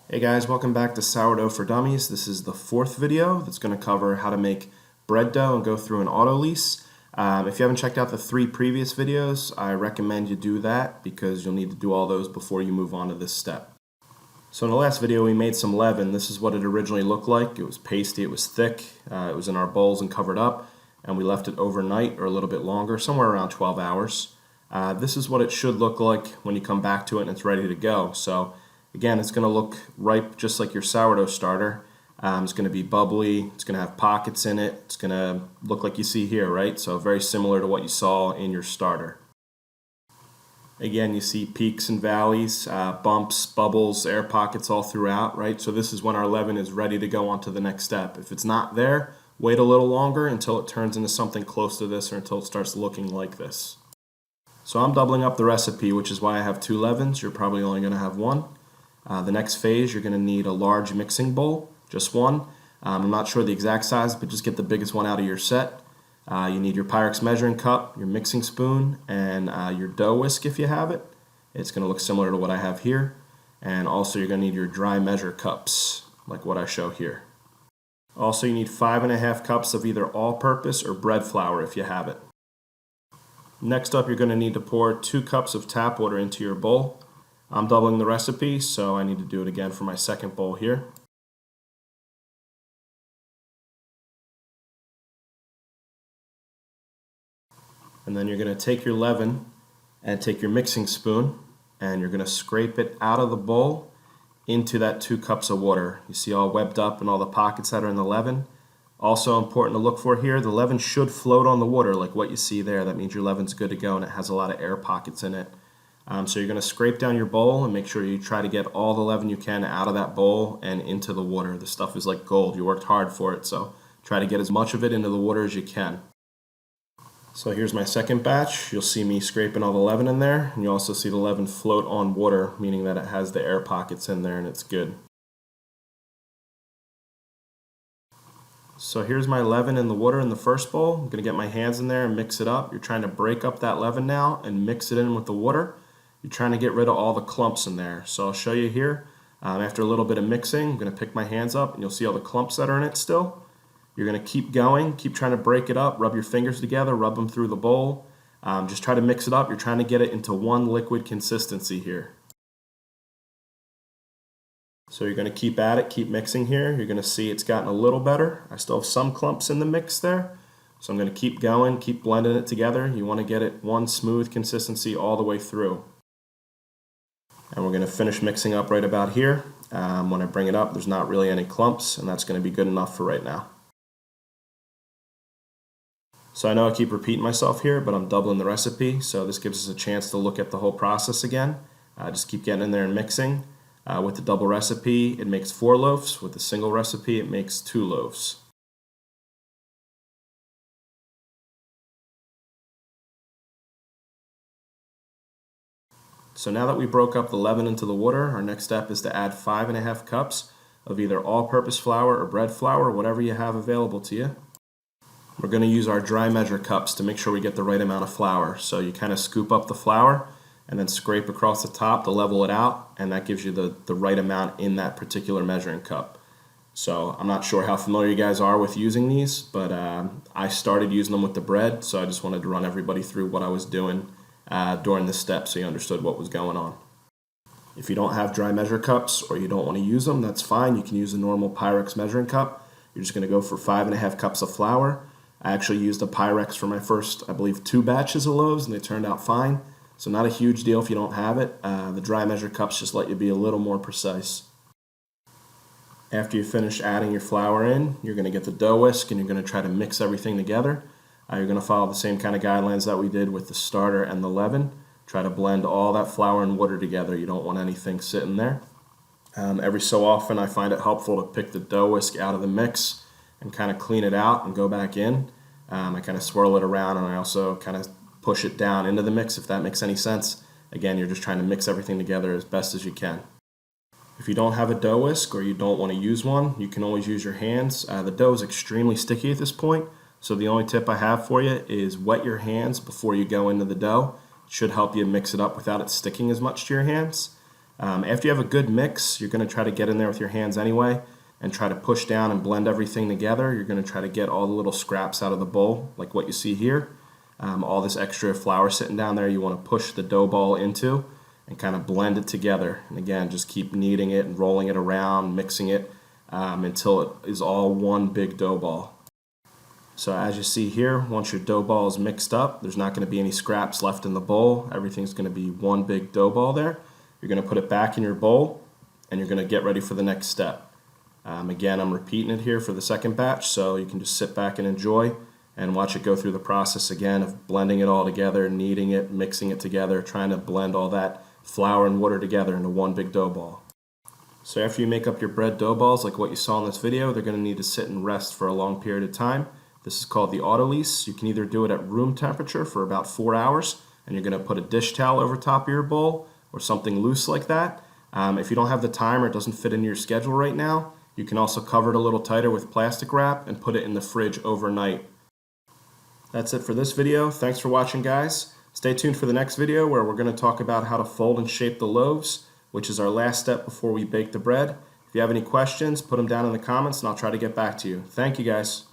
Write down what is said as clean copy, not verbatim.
Hey guys, welcome back to Sourdough for Dummies. This is the fourth video that's going to cover how to make bread dough and go through an Autolyse. If you haven't checked out the three previous videos, I recommend you do that because you'll need to do all those before you move on to this step. So in the last video we made some leaven. This is what it originally looked like. It was pasty, it was thick, it was in our bowls and covered up, and we left it overnight or a little bit longer, somewhere around 12 hours. This is what it should look like when you come back to it and it's ready to go. So again, it's going to look ripe just like your sourdough starter. It's going to be bubbly, it's going to have pockets in it, it's going to look like you see here, right? So very similar to what you saw in your starter. Again, you see peaks and valleys, bumps, bubbles, air pockets all throughout, right? So this is when our leaven is ready to go on to the next step. If it's not there, wait a little longer until it turns into something close to this or until it starts looking like this. So I'm doubling up the recipe, which is why I have 2 leavens. You're probably only going to have 1. The next phase, you're going to need a large mixing bowl, just one. I'm not sure the exact size, but just get the biggest one out of your set. You need your Pyrex measuring cup, your mixing spoon, and your dough whisk if you have it. It's going to look similar to what I have here. And also you're going to need your dry measure cups, like what I show here. Also you need 5½ cups of either all-purpose or bread flour if you have it. Next up, you're going to need to pour 2 cups of tap water into your bowl. I'm doubling the recipe, so I need to do it again for my second bowl here. And then you're going to take your leaven and take your mixing spoon and you're going to scrape it out of the bowl into that 2 cups of water. You see all webbed up and all the pockets that are in the leaven. Also important to look for here, the leaven should float on the water like what you see there. That means your leaven's good to go and it has a lot of air pockets in it. So you're going to scrape down your bowl and make sure you try to get all the leaven you can out of that bowl and into the water. The stuff is like gold. You worked hard for it, so try to get as much of it into the water as you can. So here's my second batch. You'll see me scraping all the leaven in there, and you also see the leaven float on water, meaning that it has the air pockets in there and it's good. So here's my leaven in the water in the first bowl. I'm going to get my hands in there and mix it up. You're trying to break up that leaven now and mix it in with the water. You're trying to get rid of all the clumps in there. So I'll show you here. After a little bit of mixing, I'm going to pick my hands up and you'll see all the clumps that are in it still. You're going to keep going, keep trying to break it up, rub your fingers together, rub them through the bowl. Just try to mix it up. You're trying to get it into one liquid consistency here. So you're going to keep at it, keep mixing here. You're going to see it's gotten a little better. I still have some clumps in the mix there. So I'm going to keep going, keep blending it together. You want to get it one smooth consistency all the way through. And we're going to finish mixing up right about here. When I bring it up, there's not really any clumps, and that's going to be good enough for right now. So I know I keep repeating myself here, but I'm doubling the recipe, so this gives us a chance to look at the whole process again. Just keep getting in there and mixing. With the double recipe, it makes 4 loaves. With the single recipe, it makes 2 loaves. So now that we broke up the leaven into the water, our next step is to add 5½ cups of either all-purpose flour or bread flour, whatever you have available to you. We're going to use our dry measure cups to make sure we get the right amount of flour. So you kind of scoop up the flour and then scrape across the top to level it out, and that gives you the right amount in that particular measuring cup. So I'm not sure how familiar you guys are with using these, but I started using them with the bread, so I just wanted to run everybody through what I was doing during this step so you understood what was going on. If you don't have dry measure cups or you don't want to use them, that's fine. You can use a normal Pyrex measuring cup. You're just going to go for 5½ cups of flour. I actually used a Pyrex for my first, I believe, 2 batches of loaves, and they turned out fine. So not a huge deal if you don't have it. The dry measure cups just let you be a little more precise. After you finish adding your flour in, you're going to get the dough whisk and you're going to try to mix everything together. You're going to follow the same kind of guidelines that we did with the starter and the leaven. Try to blend all that flour and water together. You don't want anything sitting there. Every so often I find it helpful to pick the dough whisk out of the mix and kind of clean it out and go back in. I kind of swirl it around and I also kind of push it down into the mix, if that makes any sense. Again, you're just trying to mix everything together as best as you can. If you don't have a dough whisk or you don't want to use one, you can always use your hands. The dough is extremely sticky at this point, so the only tip I have for you is wet your hands before you go into the dough. It should help you mix it up without it sticking as much to your hands. After you have a good mix, you're going to try to get in there with your hands anyway and try to push down and blend everything together. You're going to try to get all the little scraps out of the bowl, like what you see here. All this extra flour sitting down there, you want to push the dough ball into and kind of blend it together. And again, just keep kneading it and rolling it around, mixing it until it is all one big dough ball. So as you see here, once your dough ball is mixed up, there's not going to be any scraps left in the bowl. Everything's going to be one big dough ball there. You're going to put it back in your bowl and you're going to get ready for the next step. Again, I'm repeating it here for the second batch, so you can just sit back and enjoy and watch it go through the process again of blending it all together, kneading it, mixing it together, trying to blend all that flour and water together into one big dough ball. So after you make up your bread dough balls like what you saw in this video, they're going to need to sit and rest for a long period of time. This is called the Autolyse. You can either do it at room temperature for about 4 hours, and you're going to put a dish towel over top of your bowl or something loose like that. If you don't have the time or it doesn't fit into your schedule right now, you can also cover it a little tighter with plastic wrap and put it in the fridge overnight. That's it for this video. Thanks for watching, guys. Stay tuned for the next video where we're going to talk about how to fold and shape the loaves, which is our last step before we bake the bread. If you have any questions, put them down in the comments and I'll try to get back to you. Thank you, guys.